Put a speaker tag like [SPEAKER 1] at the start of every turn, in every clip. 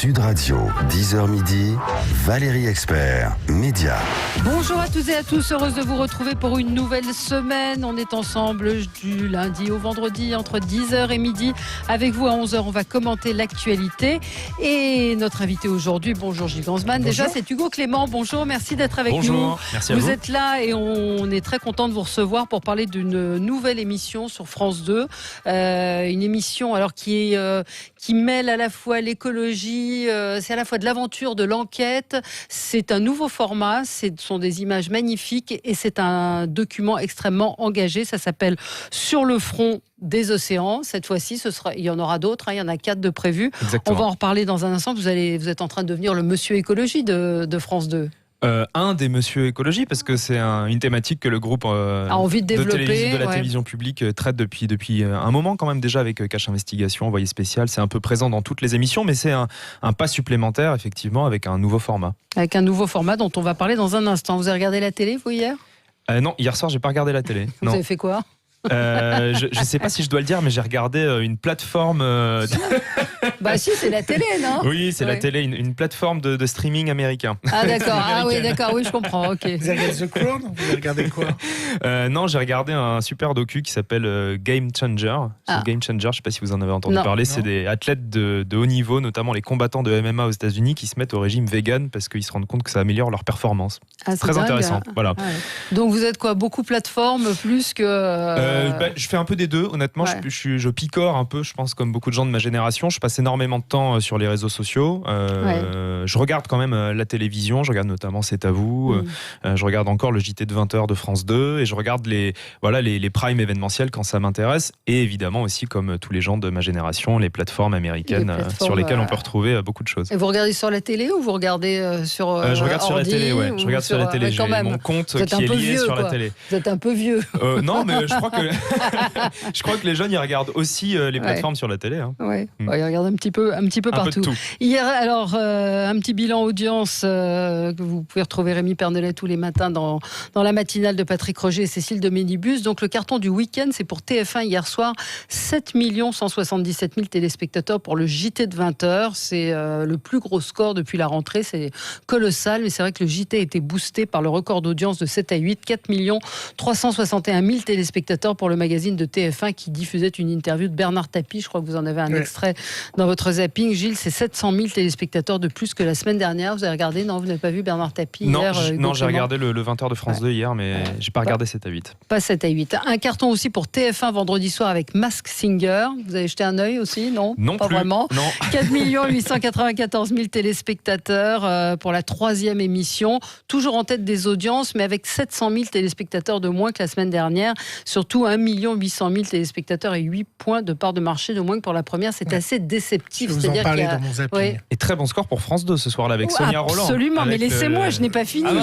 [SPEAKER 1] Sud Radio, 10h midi, Valérie Expert, Média.
[SPEAKER 2] Bonjour à toutes et à tous, heureuse de vous retrouver pour une nouvelle semaine. On est ensemble du lundi au vendredi entre 10h et midi. Avec vous à 11h, on va commenter l'actualité. Et notre invité aujourd'hui, bonjour Gilles Gansman. Déjà, c'est Hugo Clément. Bonjour, merci d'être avec nous.
[SPEAKER 3] Bonjour, merci à vous.
[SPEAKER 2] Vous êtes là et on est très content de vous recevoir pour parler d'une nouvelle émission sur France 2. Une émission alors qui mêle à la fois l'écologie, c'est à la fois de l'aventure, de l'enquête. C'est un nouveau format, ce sont des images magnifiques et c'est un document extrêmement engagé. Ça s'appelle Sur le front des océans. Cette fois-ci, il y en aura d'autres. Il y en a 4 de prévus.
[SPEAKER 3] Exactement.
[SPEAKER 2] On va en reparler dans un instant. Vous êtes en train de devenir le monsieur écologie de France 2.
[SPEAKER 3] Un des Monsieur Écologie, parce que c'est une thématique que le groupe
[SPEAKER 2] a envie de développer,
[SPEAKER 3] de la télévision publique traite depuis un moment quand même déjà avec Cache Investigation, Envoyé spécial. C'est un peu présent dans toutes les émissions, mais c'est un pas supplémentaire effectivement avec un nouveau format. Avec un nouveau format dont on va parler dans un instant. Vous avez regardé la télé, vous, hier ?
[SPEAKER 2] Non,
[SPEAKER 3] hier soir, j'ai pas regardé la télé.
[SPEAKER 2] Vous avez fait quoi ?
[SPEAKER 3] Je sais pas si je dois le dire, mais j'ai regardé une plateforme.
[SPEAKER 2] Bah si, c'est la télé, non ?
[SPEAKER 3] Oui, c'est la télé, une plateforme de streaming américain.
[SPEAKER 2] Ah d'accord, oui, je comprends. Ok.
[SPEAKER 4] Vous avez regardé The Crown ? Vous avez regardé quoi ?
[SPEAKER 3] Non, j'ai regardé un super docu qui s'appelle Game Changer. Game Changer, je sais pas si vous en avez entendu parler. C'est des athlètes de haut niveau, notamment les combattants de MMA aux États-Unis, qui se mettent au régime vegan parce qu'ils se rendent compte que ça améliore leur performance. C'est très intéressant. Voilà.
[SPEAKER 2] Ouais. Donc vous êtes quoi ? Beaucoup plateformes plus que.
[SPEAKER 3] Je fais un peu des deux, honnêtement. Ouais. Je picore un peu, je pense, comme beaucoup de gens de ma génération. Je passe énormément de temps sur les réseaux sociaux. Je regarde quand même la télévision. Je regarde notamment C'est à vous. Je regarde encore le JT de 20h de France 2. Et je regarde les primes événementiels quand ça m'intéresse. Et évidemment aussi, comme tous les gens de ma génération, les plateformes américaines sur lesquelles on peut retrouver beaucoup de choses.
[SPEAKER 2] Et vous regardez sur la télé ou vous regardez sur
[SPEAKER 3] je regarde sur la télé, ouais. Je regarde sur la télé. J'ai mon compte qui est lié sur la télé.
[SPEAKER 2] Vous êtes un peu vieux.
[SPEAKER 3] Non, mais je crois que les jeunes ils regardent aussi les plateformes sur la télé. Hein.
[SPEAKER 2] Ouais. Ils regardent un petit peu partout.
[SPEAKER 3] Peu
[SPEAKER 2] Hier, alors un petit bilan audience que vous pouvez retrouver Rémi Pernelet tous les matins dans la matinale de Patrick Roger et Cécile de Ménibus. Donc le carton du week-end, c'est pour TF1 hier soir, 7 177 000 téléspectateurs pour le JT de 20h. C'est le plus gros score depuis la rentrée. C'est colossal, mais c'est vrai que le JT a été boosté par le record d'audience de 7 à 8, 4 361 000 téléspectateurs pour le magazine de TF1 qui diffusait une interview de Bernard Tapie. Je crois que vous en avez un extrait dans votre zapping. Gilles, c'est 700 000 téléspectateurs de plus que la semaine dernière. Vous avez regardé ? Non, vous n'avez pas vu Bernard Tapie hier ?
[SPEAKER 3] Non, j'ai regardé le 20h de France 2 hier, mais j'ai pas regardé 7 à 8.
[SPEAKER 2] Pas 7 à 8. Un carton aussi pour TF1 vendredi soir avec Masked Singer. Vous avez jeté un œil aussi ? Non, pas
[SPEAKER 3] plus.
[SPEAKER 2] Vraiment.
[SPEAKER 3] Non.
[SPEAKER 2] 4 894 000 téléspectateurs pour la 3e émission. Toujours en tête des audiences, mais avec 700 000 téléspectateurs de moins que la semaine dernière. Surtout 1 800 000 téléspectateurs et 8 points de part de marché de moins que pour la première. C'est assez déceptif.
[SPEAKER 4] Je vous en parlais dans mon zapping.
[SPEAKER 3] Et très bon score pour France 2 ce soir-là avec Sonia Rolland.
[SPEAKER 2] Absolument, mais laissez-moi, je n'ai pas fini.
[SPEAKER 3] Non,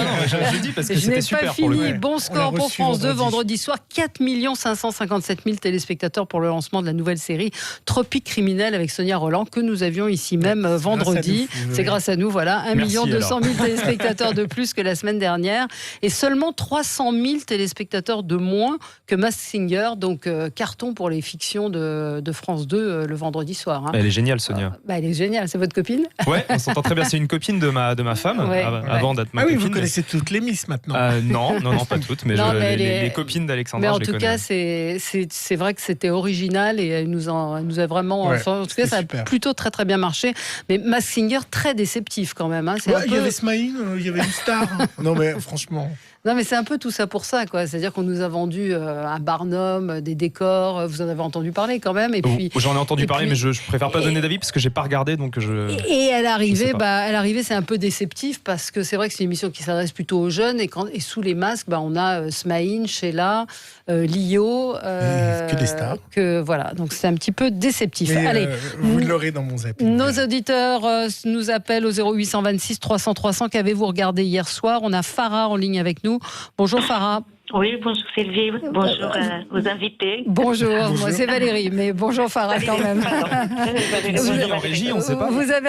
[SPEAKER 3] j'ai dit parce que c'était super pour le coup.
[SPEAKER 2] Bon score pour France 2 vendredi soir. 4 557 000 téléspectateurs pour le lancement de la nouvelle série Tropique criminel avec Sonia Rolland que nous avions ici même vendredi. C'est grâce à nous, voilà. 1 200 000 téléspectateurs de plus que la semaine dernière et seulement 300 000 téléspectateurs de moins que Masked Singer. Donc carton pour les fictions de France 2 le vendredi soir. Hein.
[SPEAKER 3] Elle est géniale, Sonia.
[SPEAKER 2] Elle est géniale. C'est votre copine ?
[SPEAKER 3] Ouais, on s'entend très bien. C'est une copine de ma femme avant d'être ma copine.
[SPEAKER 4] Vous connaissez toutes les Miss maintenant.
[SPEAKER 3] Non, pas toutes, mais les copines d'Alexandra, je les connais.
[SPEAKER 2] Mais en tout cas, c'est vrai que c'était original et elle nous a vraiment. En tout cas, ça a plutôt très très bien marché. Mais Masked Singer, très déceptif quand même. Hein.
[SPEAKER 4] Il y avait Smaïn, il y avait une star. Non mais franchement.
[SPEAKER 2] Non, mais c'est un peu tout ça pour ça, quoi. C'est-à-dire qu'on nous a vendu un Barnum, des décors. Vous en avez entendu parler quand même. Et puis,
[SPEAKER 3] j'en ai entendu parler, mais je préfère pas donner d'avis parce que j'ai pas regardé, donc je.
[SPEAKER 2] Et à l'arrivée, c'est un peu déceptif parce que c'est vrai que c'est une émission qui s'adresse plutôt aux jeunes et sous les masques, on a Smaïn, Sheila, Lio,
[SPEAKER 4] que des stars.
[SPEAKER 2] Voilà, donc c'est un petit peu déceptif.
[SPEAKER 4] Mais,
[SPEAKER 2] allez,
[SPEAKER 4] vous l'aurez dans mon zapping.
[SPEAKER 2] Nos auditeurs nous appellent au 0826 300 300. Qu'avez-vous regardé hier soir ? On a Farah en ligne avec nous. Bonjour Farah.
[SPEAKER 5] Oui, bonjour Sylvie, bonjour aux invités.
[SPEAKER 2] Bonjour, moi c'est Valérie, mais bonjour Farah quand même.
[SPEAKER 3] Valérie en régie, on ne sait pas.
[SPEAKER 2] Vous avez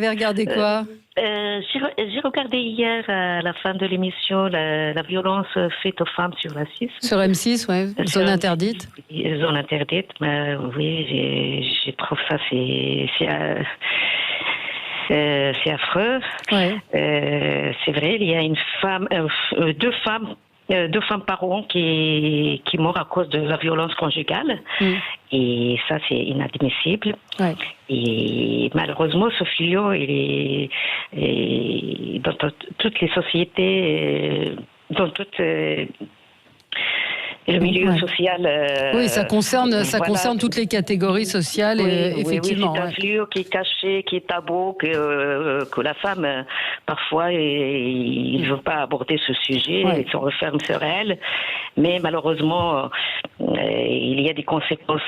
[SPEAKER 2] regardé quoi ?
[SPEAKER 5] J'ai regardé hier, à la fin de l'émission, la violence faite aux femmes sur la 6.
[SPEAKER 2] Sur M6, ouais. Zone interdite.
[SPEAKER 5] Zone interdite, mais oui, je trouve ça, C'est affreux.
[SPEAKER 2] Ouais.
[SPEAKER 5] C'est vrai, il y a deux femmes par an qui meurent à cause de la violence conjugale. Et ça, c'est inadmissible. Ouais. Et malheureusement, ce fléau, il est dans toutes les sociétés, dans toutes... le milieu social.
[SPEAKER 2] Oui, ça concerne toutes les catégories sociales, effectivement.
[SPEAKER 5] Oui, c'est un fléau qui est caché, qui est tabou, que la femme, parfois, il ne veut pas aborder ce sujet, elle se referme sur elle. Mais malheureusement, il y a des conséquences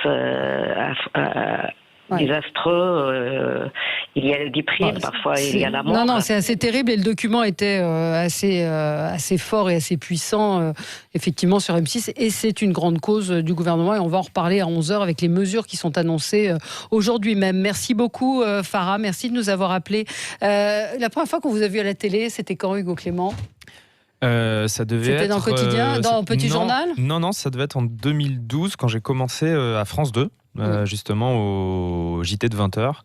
[SPEAKER 5] désastreux. Il y a des primes, parfois il y a la mort.
[SPEAKER 2] Non, c'est assez terrible et le document était assez fort et assez puissant, effectivement, sur M6. Et c'est une grande cause du gouvernement et on va en reparler à 11h avec les mesures qui sont annoncées aujourd'hui même. Merci beaucoup, Farah. Merci de nous avoir appelés. La première fois qu'on vous a vu à la télé, c'était quand, Hugo Clément ?
[SPEAKER 3] Ça devait
[SPEAKER 2] C'était
[SPEAKER 3] être
[SPEAKER 2] dans le quotidien, dans Petit Journal ?
[SPEAKER 3] Non, ça devait être en 2012 quand j'ai commencé à France 2. Justement au JT de 20h.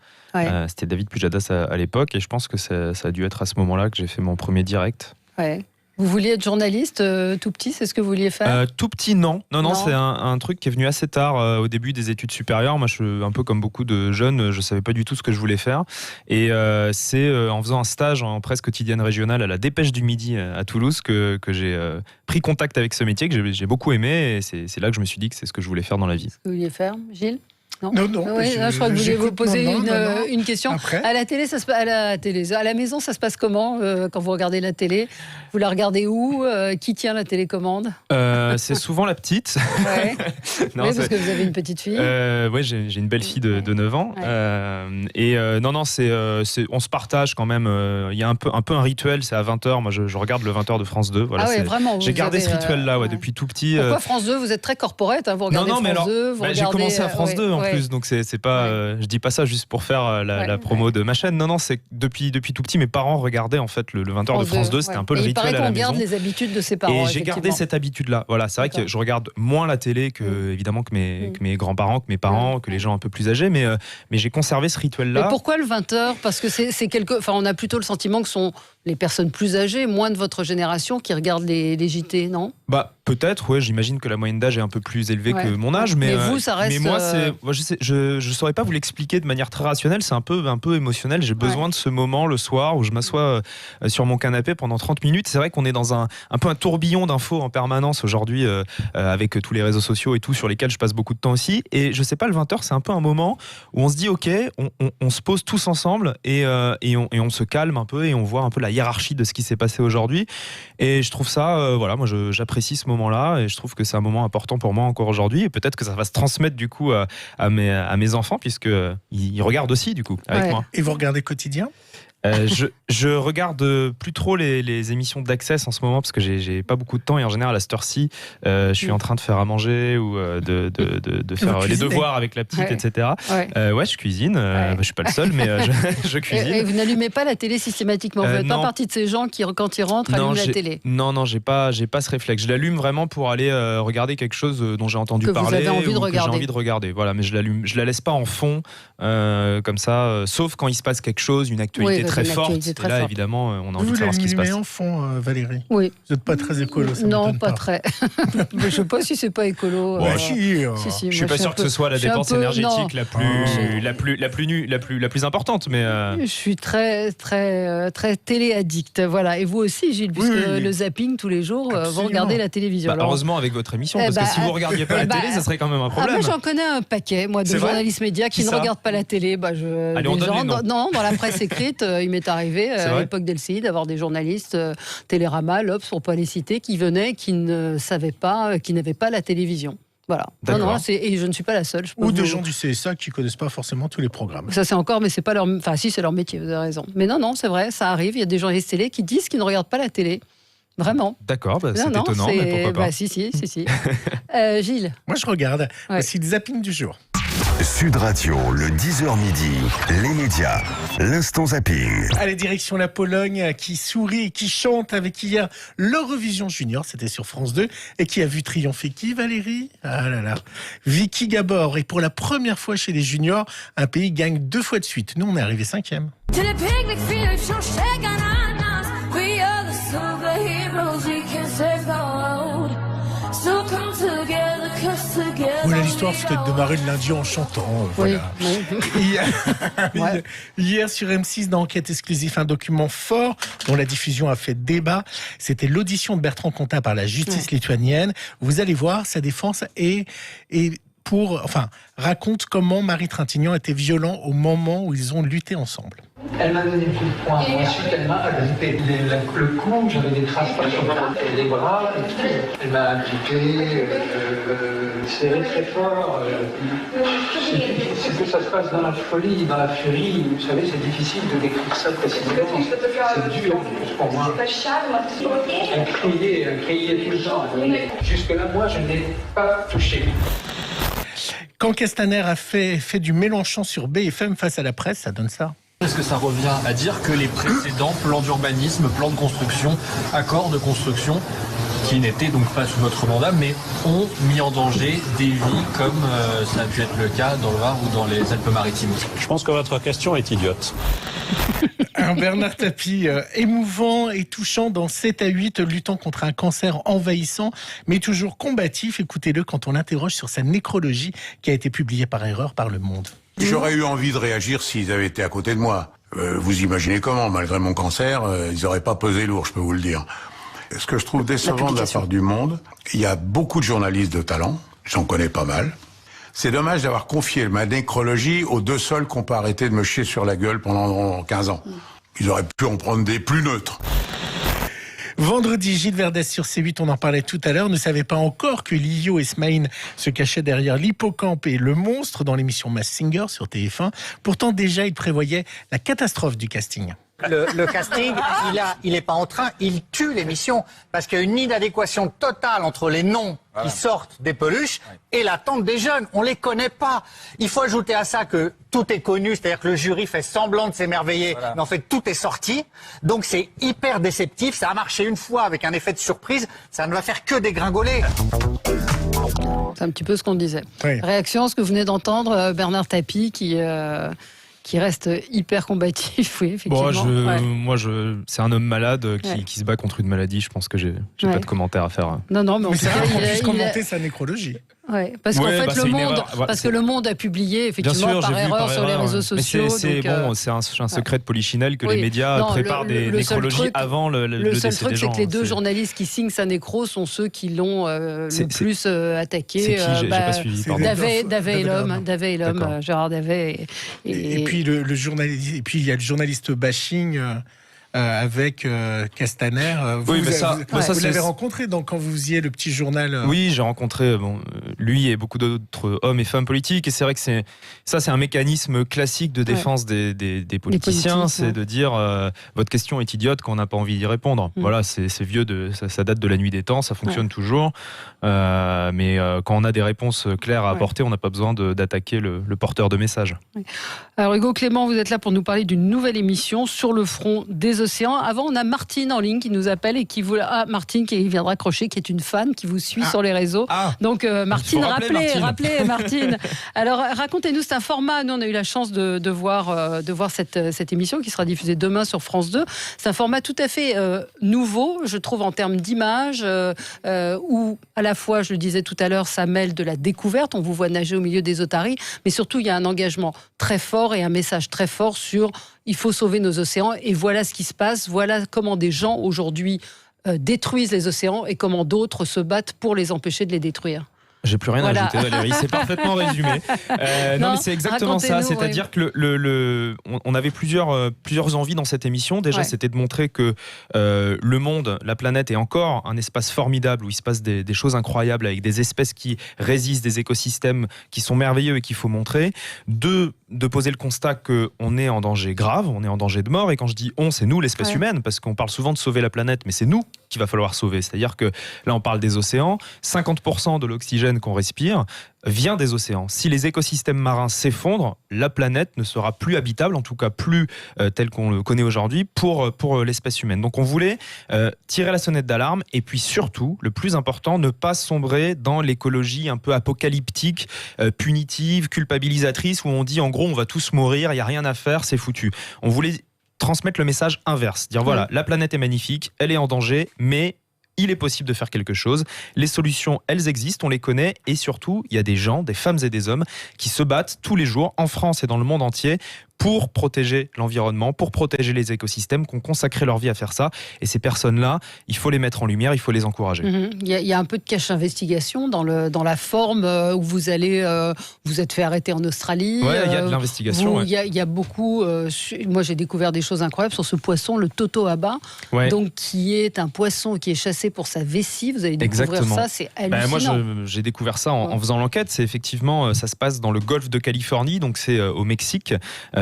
[SPEAKER 3] C'était David Pujadas à l'époque et je pense que ça a dû être à ce moment-là que j'ai fait mon premier direct.
[SPEAKER 2] Ouais. Vous vouliez être journaliste tout petit, c'est ce que vous vouliez faire ?
[SPEAKER 3] Tout petit, non, c'est un truc qui est venu assez tard, au début des études supérieures. Moi, je suis un peu comme beaucoup de jeunes, je savais pas du tout ce que je voulais faire. Et c'est en faisant un stage en presse quotidienne régionale à la Dépêche du Midi à Toulouse que j'ai pris contact avec ce métier que j'ai beaucoup aimé. Et c'est là que je me suis dit que c'est ce que je voulais faire dans la vie.
[SPEAKER 2] Ce que vous vouliez faire, Gilles ?
[SPEAKER 4] Non.
[SPEAKER 2] Je crois que vous vouliez vous poser une question.
[SPEAKER 4] Après.
[SPEAKER 2] À la télé, à la maison, ça se passe comment quand vous regardez la télé ? Vous la regardez où ? Qui tient la télécommande ?
[SPEAKER 3] C'est souvent la petite.
[SPEAKER 2] Ouais. Parce que vous avez une petite fille.
[SPEAKER 3] Oui, j'ai une belle fille de 9 ans. Ouais. On se partage quand même. Il y a un peu un rituel, c'est à 20h. Moi, je regarde le 20h de France 2. Voilà,
[SPEAKER 2] vraiment.
[SPEAKER 3] J'ai gardé ce rituel-là depuis tout petit.
[SPEAKER 2] Pourquoi France 2 ? Vous êtes très corporate, vous regardez France 2.
[SPEAKER 3] J'ai commencé à France 2 en plus, donc c'est pas. Je dis pas ça juste pour faire la promo de ma chaîne. Non, c'est que depuis tout petit, mes parents regardaient en fait le 20h de France 2. C'était un peu le rituel à la maison.
[SPEAKER 2] Il paraît qu'on garde les habitudes de ses parents.
[SPEAKER 3] Et j'ai gardé cette habitude-là. Voilà, c'est vrai que je regarde moins la télé évidemment que mes grands-parents, que mes parents, que les gens un peu plus âgés, mais j'ai conservé ce rituel-là.
[SPEAKER 2] Mais pourquoi le 20h ? Parce que on a plutôt le sentiment que sont les personnes plus âgées, moins de votre génération, qui regardent les JT, non ?
[SPEAKER 3] Peut-être, j'imagine que la moyenne d'âge est un peu plus élevée que mon âge, mais
[SPEAKER 2] vous, ça reste.
[SPEAKER 3] Mais moi, je saurais pas vous l'expliquer de manière très rationnelle. C'est un peu émotionnel. J'ai besoin de ce moment le soir où je m'assois sur mon canapé pendant 30 minutes. C'est vrai qu'on est dans un peu un tourbillon d'infos en permanence aujourd'hui, avec tous les réseaux sociaux et tout sur lesquels je passe beaucoup de temps aussi. Et je sais pas, le 20h, c'est un peu un moment où on se dit ok, on se pose tous ensemble et on se calme un peu et on voit un peu la hiérarchie de ce qui s'est passé aujourd'hui. Et je trouve ça, moi j'apprécie ce moment-là et je trouve que c'est un moment important pour moi encore aujourd'hui. Et peut-être que ça va se transmettre du coup à mes enfants puisque ils regardent aussi du coup avec moi.
[SPEAKER 4] Et vous regardez Quotidien ?
[SPEAKER 3] Je regarde plus trop les émissions d'Access en ce moment parce que j'ai pas beaucoup de temps et en général à cette heure-ci je suis en train de faire à manger ou de faire les devoirs avec la petite, etc. Je cuisine, je suis pas le seul mais je cuisine.
[SPEAKER 2] Et vous n'allumez pas la télé systématiquement, vous n'êtes pas partie de ces gens qui quand ils rentrent allument la télé.
[SPEAKER 3] Non, j'ai pas ce réflexe. Je l'allume vraiment pour aller regarder quelque chose dont j'ai entendu parler
[SPEAKER 2] que j'ai envie
[SPEAKER 3] de regarder. Voilà, mais je la laisse pas en fond comme ça, sauf quand il se passe quelque chose, une actualité très forte. Et là, évidemment, on a envie de savoir ce qui se passe.
[SPEAKER 4] Vous en fond, Valérie.
[SPEAKER 2] Oui.
[SPEAKER 4] Vous n'êtes pas très écolo, ça
[SPEAKER 2] non, pas très. Je sais pas si c'est pas écolo.
[SPEAKER 3] Je suis pas sûr que ce soit la dépense énergétique la plus importante, mais.
[SPEAKER 2] Je suis très télé-addict, voilà. Et vous aussi, Gilles, puisque le zapping tous les jours, vous regardez la télévision.
[SPEAKER 3] Heureusement avec votre émission, parce que si vous regardiez pas la télé, ça serait quand même un problème.
[SPEAKER 2] J'en connais un paquet, moi, de journalistes médias qui ne regardent pas la télé. Dans la presse écrite, il m'est arrivé à l'époque d'LCI d'avoir des journalistes Télérama, l'Obs, pour pas les citer, qui venaient, qui ne savaient pas, qui n'avaient pas la télévision. Voilà. Et je ne suis pas la seule.
[SPEAKER 4] Ou de gens du CSA qui connaissent pas forcément tous les programmes.
[SPEAKER 2] Ça c'est encore, mais c'est pas leur. Enfin, si, c'est leur métier. Vous avez raison. Mais non, c'est vrai, ça arrive. Il y a des journalistes télé qui disent qu'ils ne regardent pas la télé. Vraiment.
[SPEAKER 3] D'accord, c'est étonnant, mais pourquoi pas.
[SPEAKER 2] Si. Gilles.
[SPEAKER 4] Moi, je regarde. Voici le zapping du jour.
[SPEAKER 1] Sud Radio, le 10h midi, les médias, l'instant zapping.
[SPEAKER 4] Allez, direction la Pologne, qui sourit et qui chante avec hier l'Eurovision Junior, c'était sur France 2, et qui a vu triompher qui, Valérie ? Ah là là, Vicky Gabor. Et pour la première fois chez les juniors, un pays gagne 2 fois de suite. Nous, on est arrivé 5e. Voilà, l'histoire, c'était de démarrer le lundi en chantant. Voilà. Oui. Hier, sur M6, dans Enquête exclusive, un document fort dont la diffusion a fait débat. C'était l'audition de Bertrand Cantat par la justice lituanienne. Vous allez voir, sa défense raconte comment Marie Trintignant était violent au moment où ils ont lutté ensemble.
[SPEAKER 6] Elle m'a donné tout le poing. Ensuite, elle m'a ajouté le cou, j'avais des traces sur les bras. Elle m'a impliqué, serré très fort. C'est que ça se passe dans la folie, dans la furie. Vous savez, c'est difficile de décrire ça précisément. C'est dur pour moi. Elle criait tout le temps. Jusque-là, moi, je n'ai pas touché.
[SPEAKER 4] Quand Castaner a fait du Mélenchon sur BFM face à la presse, ça donne ça.
[SPEAKER 7] Est-ce que ça revient à dire que les précédents plans d'urbanisme, plans de construction, accords de construction, qui n'étaient donc pas sous votre mandat, mais ont mis en danger des vies comme ça a pu être le cas dans le Var ou dans les Alpes-Maritimes?
[SPEAKER 8] Je pense que votre question est idiote.
[SPEAKER 4] Un Bernard Tapie émouvant et touchant dans 7 à 8, luttant contre un cancer envahissant, mais toujours combatif. Écoutez-le quand on l'interroge sur sa nécrologie qui a été publiée par erreur par Le Monde.
[SPEAKER 9] J'aurais eu envie de réagir s'ils avaient été à côté de moi. Vous imaginez comment, malgré mon cancer, ils n'auraient pas pesé lourd, je peux vous le dire. Ce que je trouve décevant de la part du Monde, il y a beaucoup de journalistes de talent, j'en connais pas mal. C'est dommage d'avoir confié ma nécrologie aux 2 seuls qui n'ont pas arrêté de me chier sur la gueule pendant 15 ans. Ils auraient pu en prendre des plus neutres.
[SPEAKER 4] Vendredi, Gilles Verdez sur C8, on en parlait tout à l'heure, ne savait pas encore que Lio Esmaïn se cachait derrière l'hippocampe et le monstre dans l'émission Masked Singer sur TF1. Pourtant, déjà, il prévoyait la catastrophe du casting.
[SPEAKER 10] Le casting, il est pas en train, il tue l'émission parce qu'il y a une inadéquation totale entre les noms qui sortent des peluches et l'attente des jeunes. On les connaît pas. Il faut ajouter à ça que tout est connu, c'est-à-dire que le jury fait semblant de s'émerveiller, mais en fait tout est sorti. Donc c'est hyper déceptif. Ça a marché une fois avec un effet de surprise, ça ne va faire que dégringoler.
[SPEAKER 2] C'est un petit peu ce qu'on disait.
[SPEAKER 4] Oui.
[SPEAKER 2] Réaction, ce que vous venez d'entendre, Bernard Tapie qui reste hyper combatif, oui, effectivement.
[SPEAKER 3] C'est un homme malade qui se bat contre une maladie. Je pense que j'ai pas de commentaire à faire.
[SPEAKER 2] Non, mais
[SPEAKER 4] c'est rare qu'on puisse commenter sa nécrologie.
[SPEAKER 2] Ouais, parce qu'en fait, le Monde a publié effectivement par erreur sur les réseaux sociaux.
[SPEAKER 3] C'est un secret de Polichinelle que les médias préparent des nécrologies avant le décès des gens.
[SPEAKER 2] Le seul truc, c'est que les 2 journalistes qui signent sa nécro sont ceux qui l'ont le plus attaqué.
[SPEAKER 3] C'est qui? J'ai pas suivi.
[SPEAKER 2] Davet et l'homme, Gérard Davet.
[SPEAKER 4] Et puis le journaliste, et puis il y a le journaliste bashing. Avec Castaner. Vous l'avez rencontré quand vous faisiez le petit journal.
[SPEAKER 3] Oui, j'ai rencontré lui et beaucoup d'autres hommes et femmes politiques. Et c'est vrai que c'est un mécanisme classique de défense des politiciens. C'est de dire votre question est idiote quand on n'a pas envie d'y répondre. Voilà, c'est vieux, ça date de la nuit des temps, ça fonctionne toujours. Mais quand on a des réponses claires à apporter, on n'a pas besoin d'attaquer le porteur de message.
[SPEAKER 2] Alors Hugo Clément, vous êtes là pour nous parler d'une nouvelle émission sur le front des océans. Avant, on a Martine en ligne qui nous appelle et qui Martine qui vient de raccrocher, qui est une fan qui vous suit sur les réseaux. Donc Martine, rappelez Martine. Alors racontez-nous, c'est un format. Nous, on a eu la chance de voir cette émission qui sera diffusée demain sur France 2. C'est un format tout à fait nouveau, je trouve, en termes d'image, où à la fois, je le disais tout à l'heure, ça mêle de la découverte. On vous voit nager au milieu des otaries, mais surtout, il y a un engagement très fort et un message très fort sur il faut sauver nos océans et voilà ce qui se passe, voilà comment des gens aujourd'hui détruisent les océans et comment d'autres se battent pour les empêcher de les détruire.
[SPEAKER 3] J'ai plus rien à ajouter, Valérie, c'est parfaitement résumé. Non, mais c'est exactement ça, c'est-à-dire que on avait plusieurs envies dans cette émission. Déjà, c'était de montrer que le monde, la planète est encore un espace formidable où il se passe des choses incroyables avec des espèces qui résistent, des écosystèmes qui sont merveilleux et qu'il faut montrer. 2, de poser le constat qu'on est en danger grave, on est en danger de mort. Et quand je dis on, c'est nous, l'espèce humaine, parce qu'on parle souvent de sauver la planète, mais c'est nous qu'il va falloir sauver. C'est-à-dire que là, on parle des océans. 50% de l'oxygène qu'on respire vient des océans. Si les écosystèmes marins s'effondrent, la planète ne sera plus habitable, en tout cas plus tel qu'on le connaît aujourd'hui, pour l'espèce humaine. Donc on voulait tirer la sonnette d'alarme et puis surtout, le plus important, ne pas sombrer dans l'écologie un peu apocalyptique, punitive, culpabilisatrice, où on dit en gros on va tous mourir, il n'y a rien à faire, c'est foutu. On voulait transmettre le message inverse, dire voilà, la planète est magnifique, elle est en danger, mais il est possible de faire quelque chose. Les solutions, elles existent, on les connaît, et surtout, il y a des gens, des femmes et des hommes qui se battent tous les jours en France et dans le monde entier pour protéger l'environnement, pour protéger les écosystèmes, qui ont consacré leur vie à faire ça. Et ces personnes-là, il faut les mettre en lumière, il faut les encourager.
[SPEAKER 2] Il y a un peu de cache investigation dans la forme où vous allez, vous êtes fait arrêter en Australie.
[SPEAKER 3] Oui, il y a de l'investigation.
[SPEAKER 2] Il y a beaucoup. Moi, j'ai découvert des choses incroyables sur ce poisson, le totoaba, donc qui est un poisson qui est chassé pour sa vessie. Vous allez découvrir ça, c'est hallucinant.
[SPEAKER 3] Moi, j'ai découvert ça en faisant l'enquête. C'est effectivement, ça se passe dans le golfe de Californie, donc c'est au Mexique.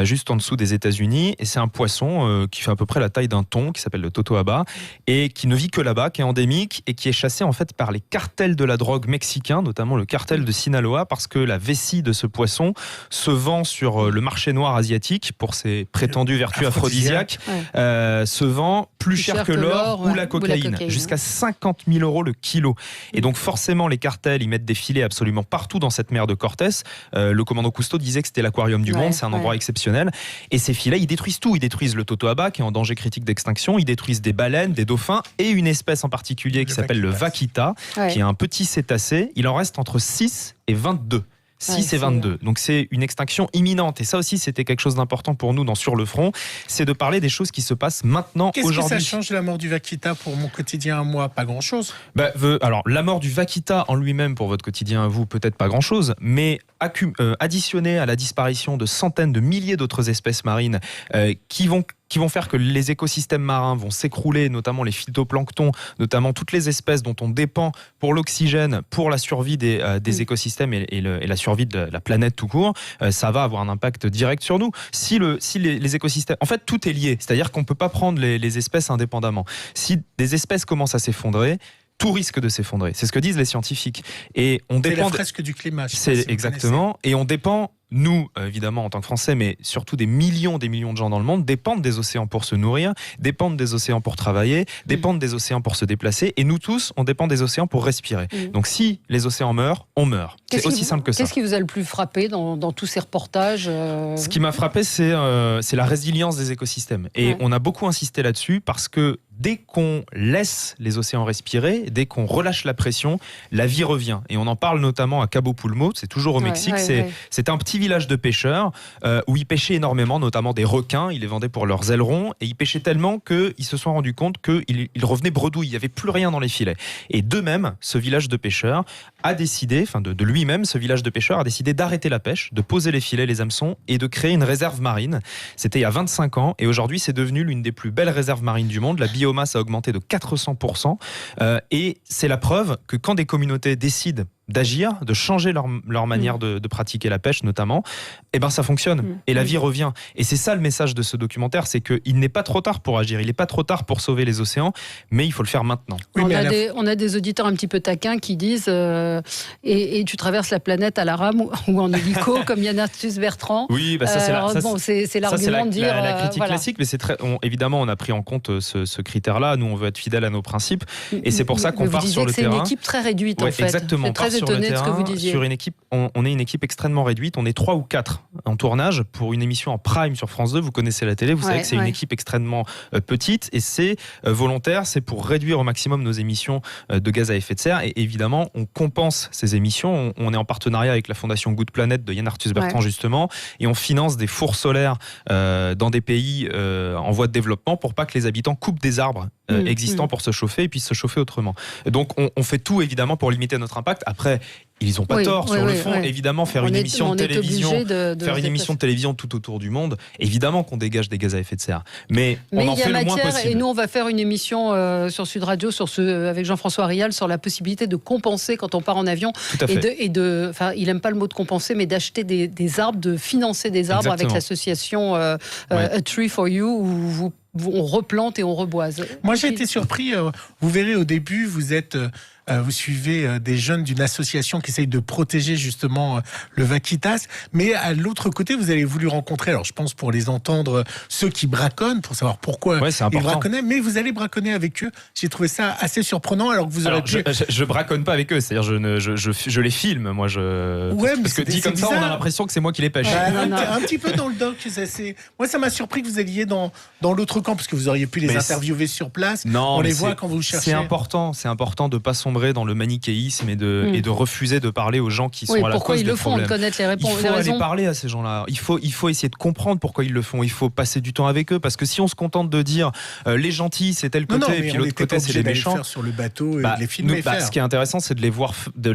[SPEAKER 3] Juste en dessous des États-Unis, et c'est un poisson qui fait à peu près la taille d'un thon, qui s'appelle le totoaba, et qui ne vit que là-bas, qui est endémique et qui est chassé en fait par les cartels de la drogue mexicains, notamment le cartel de Sinaloa, parce que la vessie de ce poisson se vend sur le marché noir asiatique pour ses prétendues vertus aphrodisiaques, se vend plus cher que l'or ou la cocaïne, jusqu'à 50 000 € le kilo. Et donc forcément, les cartels, ils mettent des filets absolument partout dans cette mer de Cortés. Le commandant Cousteau disait que c'était l'aquarium du monde, c'est un endroit exceptionnel. Et ces filets, ils détruisent tout. Ils détruisent le totoaba, qui est en danger critique d'extinction. Ils détruisent des baleines, des dauphins et une espèce en particulier qui s'appelle le vaquita, qui est un petit cétacé. Il en reste entre 6 et 22. 6 et 22. Donc c'est une extinction imminente. Et ça aussi, c'était quelque chose d'important pour nous dans Sur le Front. C'est de parler des choses qui se passent maintenant, aujourd'hui.
[SPEAKER 4] Qu'est-ce que ça change, la mort du vaquita, pour mon quotidien à moi? Pas grand-chose.
[SPEAKER 3] Alors, la mort du vaquita en lui-même, pour votre quotidien à vous, peut-être pas grand-chose, mais additionné à la disparition de centaines de milliers d'autres espèces marines qui vont faire que les écosystèmes marins vont s'écrouler, notamment les phytoplanctons, notamment toutes les espèces dont on dépend pour l'oxygène, pour la survie des écosystèmes et la survie de la planète tout court, ça va avoir un impact direct sur nous. Si les écosystèmes... En fait, tout est lié, c'est-à-dire qu'on ne peut pas prendre les espèces indépendamment. Si des espèces commencent à s'effondrer, tout risque de s'effondrer. C'est ce que disent les scientifiques. Et on dépend.
[SPEAKER 4] C'est la fresque du climat.
[SPEAKER 3] C'est exactement. Et on dépend. Nous, évidemment, en tant que Français, mais surtout des millions de gens dans le monde, dépendent des océans pour se nourrir, dépendent des océans pour travailler, dépendent des océans pour se déplacer. Et nous tous, on dépend des océans pour respirer. Donc si les océans meurent, on meurt. C'est aussi simple que ça.
[SPEAKER 2] Qu'est-ce qui vous a le plus frappé dans tous ces reportages
[SPEAKER 3] Ce qui m'a frappé, c'est la résilience des écosystèmes. Et on a beaucoup insisté là-dessus parce que dès qu'on laisse les océans respirer, dès qu'on relâche la pression, la vie revient. Et on en parle notamment à Cabo Pulmo, c'est toujours au Mexique. C'est un petit village de pêcheurs où ils pêchaient énormément, notamment des requins. Ils les vendaient pour leurs ailerons et ils pêchaient tellement qu'ils se sont rendus compte qu'ils revenaient bredouilles. Il n'y avait plus rien dans les filets. Et d'eux-mêmes, ce village de pêcheurs a décidé, de lui-même, ce village de pêcheurs a décidé d'arrêter la pêche, de poser les filets, les hameçons et de créer une réserve marine. C'était il y a 25 ans et aujourd'hui, c'est devenu l'une des plus belles réserves marines du monde. La biomasse a augmenté de 400%. Et c'est la preuve que quand des communautés décident d'agir, de changer leur manière de pratiquer la pêche notamment, et ben ça fonctionne et la vie revient. Et c'est ça le message de ce documentaire, c'est qu'il n'est pas trop tard pour agir, il n'est pas trop tard pour sauver les océans, mais il faut le faire maintenant.
[SPEAKER 2] On a des auditeurs un petit peu taquins qui disent et tu traverses la planète à la rame ou en hélico comme Yann Arthus Bertrand.
[SPEAKER 3] Oui,
[SPEAKER 2] ça c'est l'argument de dire
[SPEAKER 3] la critique classique, mais c'est évidemment on a pris en compte ce critère-là. Nous on veut être fidèle à nos principes et c'est pour ça qu'on part sur le terrain.
[SPEAKER 2] C'est une équipe très réduite en fait.
[SPEAKER 3] Exactement. Étonné de ce que vous disiez. Sur une équipe, on est une équipe extrêmement réduite. On est 3 ou 4 en tournage pour une émission en prime sur France 2. Vous connaissez la télé, vous savez que c'est une équipe extrêmement petite et c'est volontaire. C'est pour réduire au maximum nos émissions de gaz à effet de serre. Et évidemment, on compense ces émissions. On est en partenariat avec la Fondation Good Planet de Yann Arthus Bertrand justement, et on finance des fours solaires dans des pays en voie de développement pour pas que les habitants coupent des arbres existants pour se chauffer et puissent se chauffer autrement. Donc on fait tout évidemment pour limiter notre impact. Après, ils n'ont pas tort sur le fond. Évidemment, faire une émission de télévision tout autour du monde, évidemment qu'on dégage des gaz à effet de serre. Mais on en fait le moins possible.
[SPEAKER 2] Et nous, on va faire une émission sur Sud Radio avec Jean-François Rial sur la possibilité de compenser quand on part en avion. Il n'aime pas le mot de compenser, mais d'acheter des arbres, de financer des arbres. Exactement. Avec l'association A Tree for You, où on replante et on reboise.
[SPEAKER 4] Moi, j'ai été surpris. Vous verrez, au début, vous suivez des jeunes d'une association qui essaye de protéger justement le vaquitas, mais à l'autre côté, vous avez voulu rencontrer, alors je pense pour les entendre, ceux qui braconnent, pour savoir pourquoi ils braconnaient, mais vous allez braconner avec eux. J'ai trouvé ça assez surprenant, alors que vous aurez pu...
[SPEAKER 3] Je braconne pas avec eux, c'est-à-dire je les filme, moi. Parce que dit comme ça, on a l'impression que c'est moi qui les pêche.
[SPEAKER 4] Un petit peu dans le doc. Moi, ça m'a surpris que vous alliez dans l'autre camp, parce que vous auriez pu les interviewer sur place.
[SPEAKER 3] Non,
[SPEAKER 4] on les voit quand vous cherchez.
[SPEAKER 3] C'est important de pas sombrer dans le manichéisme et de refuser de parler aux gens qui sont à la cause des problèmes.
[SPEAKER 2] Pourquoi ils le font, de connaître les réponses.
[SPEAKER 3] Il faut aller parler à ces gens-là. Il faut essayer de comprendre pourquoi ils le font. Il faut passer du temps avec eux, parce que si on se contente de dire les gentils c'est tel côté et puis l'autre côté c'est les méchants.
[SPEAKER 4] Faire sur le bateau et de les filmer.
[SPEAKER 3] Ce qui est intéressant, c'est de les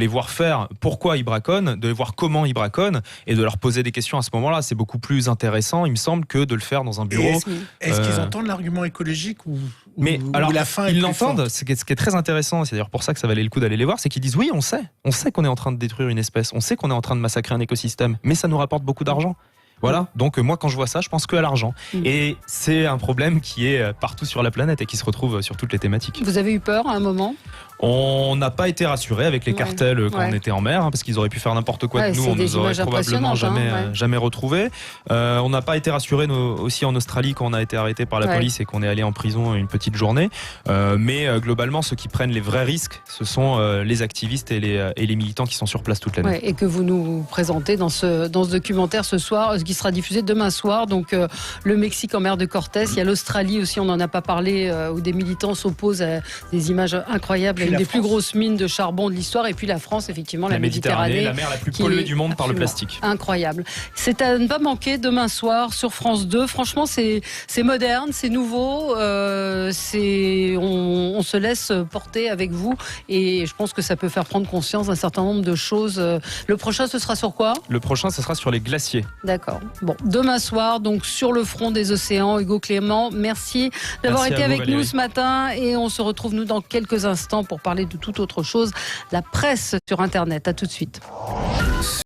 [SPEAKER 3] voir faire pourquoi ils braconnent, de les voir comment ils braconnent et de leur poser des questions à ce moment-là. C'est beaucoup plus intéressant, il me semble, que de le faire dans un bureau.
[SPEAKER 4] Est-ce qu'ils entendent l'argument écologique ou la fin
[SPEAKER 3] ils l'entendent. Ce qui est très intéressant, c'est d'ailleurs pour ça que ça valait le coup d'aller les voir, c'est qu'ils disent oui, on sait qu'on est en train de détruire une espèce, on sait qu'on est en train de massacrer un écosystème, mais ça nous rapporte beaucoup d'argent. Voilà, donc moi quand je vois ça, je pense qu'à l'argent. Et c'est un problème qui est partout sur la planète et qui se retrouve sur toutes les thématiques.
[SPEAKER 2] Vous avez eu peur à un moment ?
[SPEAKER 3] On n'a pas été rassurés avec les cartels quand on était en mer, parce qu'ils auraient pu faire n'importe quoi de nous, on nous aurait probablement jamais retrouvés. On n'a pas été rassurés aussi en Australie quand on a été arrêté par la police et qu'on est allé en prison une petite journée. Mais globalement, ceux qui prennent les vrais risques, ce sont les activistes et les militants qui sont sur place toute l'année.
[SPEAKER 2] Et que vous nous présentez dans ce documentaire ce soir, qui sera diffusé demain soir. Donc le Mexique en mer de Cortés, il y a l'Australie aussi, on n'en a pas parlé, où des militants s'opposent à des images incroyables. Une des plus grosses mines de charbon de l'histoire, et puis la France, effectivement, la Méditerranée,
[SPEAKER 3] la mer la plus polluée du monde par le plastique.
[SPEAKER 2] Incroyable. C'est à ne pas manquer demain soir sur France 2. Franchement, c'est moderne, c'est nouveau, on se laisse porter avec vous, et je pense que ça peut faire prendre conscience d'un certain nombre de choses. Le prochain, ce sera sur quoi ?
[SPEAKER 3] Le prochain, ce sera sur les glaciers.
[SPEAKER 2] D'accord. Bon, demain soir, donc sur le front des océans. Hugo Clément, merci d'avoir été avec nous ce matin, et on se retrouve nous dans quelques instants pour parler de toute autre chose, la presse sur Internet. À tout de suite.